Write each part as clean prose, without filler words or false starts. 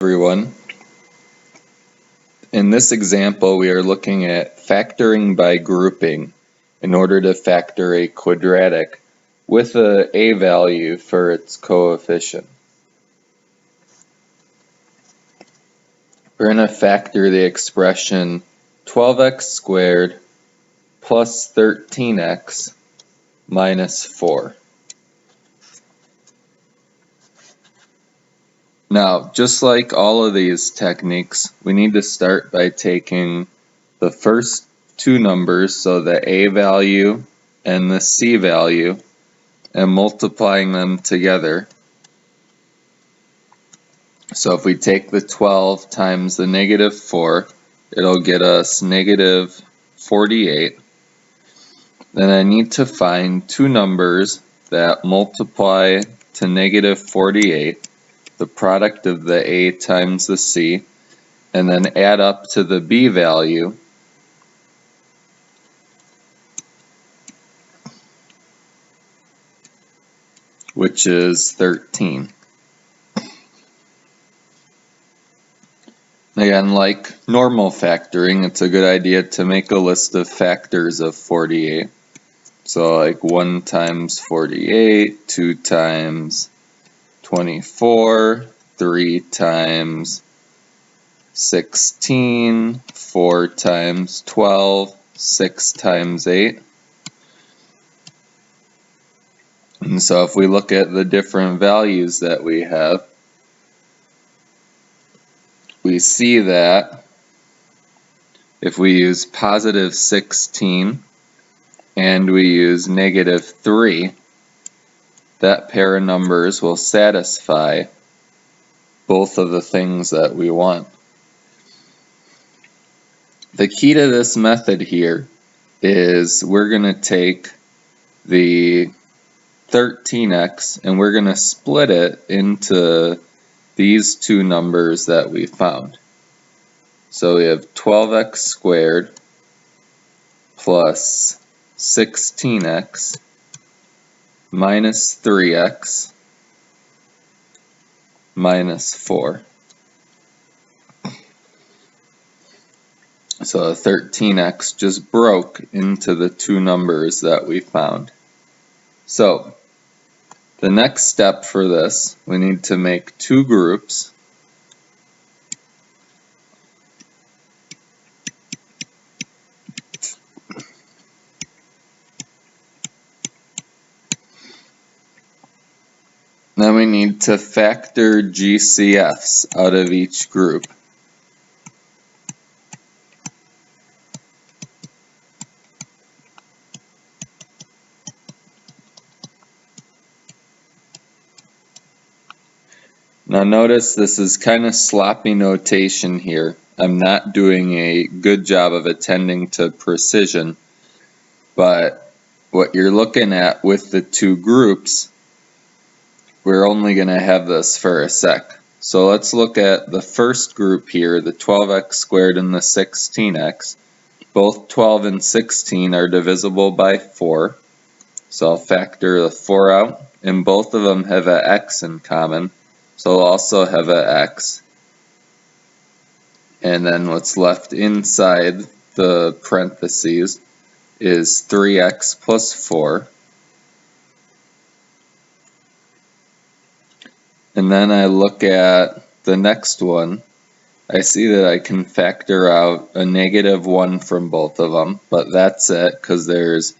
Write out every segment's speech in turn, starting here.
Everyone. In this example, we are looking at factoring by grouping in order to factor a quadratic with a value for its coefficient. We're going to factor the expression 12x squared plus 13x minus 4. Now, just like all of these techniques, we need to start by taking the first two numbers, so the a value and the c value, and multiplying them together. So if we take the 12 times the negative 4, it'll get us negative 48. Then I need to find two numbers that multiply to negative 48, the product of the a times the c, and then add up to the b value, which is 13. Again, like normal factoring, it's a good idea to make a list of factors of 48. So like 1 times 48, 2 times 24, 3 times 16, 4 times 12, 6 times 8. And so if we look at the different values that we have, we see that if we use positive 16 and we use negative 3, that pair of numbers will satisfy both of the things that we want. The key to this method here is we're going to take the 13x and we're going to split it into these two numbers that we found. So we have 12x squared plus 16x minus 3x minus 4. So 13x just broke into the two numbers that we found. So the next step for this, we need to make two groups. Then we need to factor GCFs out of each group. Now notice this is kind of sloppy notation here. I'm not doing a good job of attending to precision, but what you're looking at with the two groups, we're only going to have this for a sec. So let's look at the first group here, the 12x squared and the 16x. Both 12 and 16 are divisible by 4. So I'll factor the 4 out, and both of them have an x in common. So I'll also have an x. And then what's left inside the parentheses is 3x plus 4. And then I look at the next one. I see that I can factor out a negative 1 from both of them, but that's it, because there's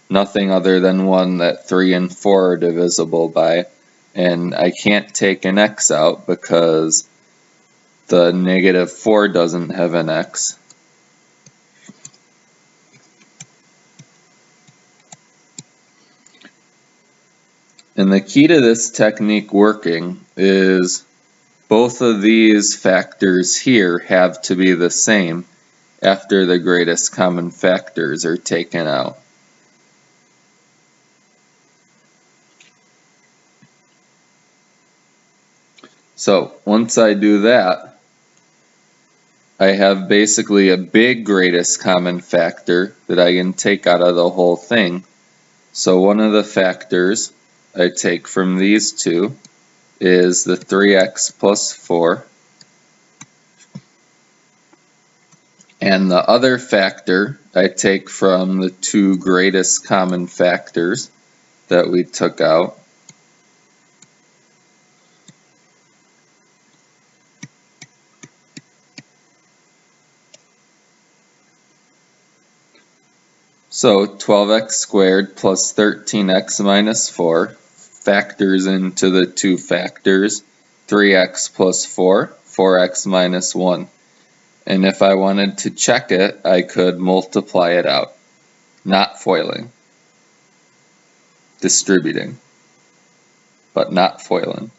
nothing other than 1 that 3 and 4 are divisible by. And I can't take an x out because the negative 4 doesn't have an x. And the key to this technique working is both of these factors here have to be the same after the greatest common factors are taken out. So once I do that, I have basically a big greatest common factor that I can take out of the whole thing. So one of the factors I take from these two is the 3x plus 4. And the other factor I take from the two greatest common factors that we took out. So 12x squared plus 13x minus 4 factors into the two factors, 3x plus 4, 4x minus 1. And if I wanted to check it, I could multiply it out. Not foiling. Distributing, but not foiling.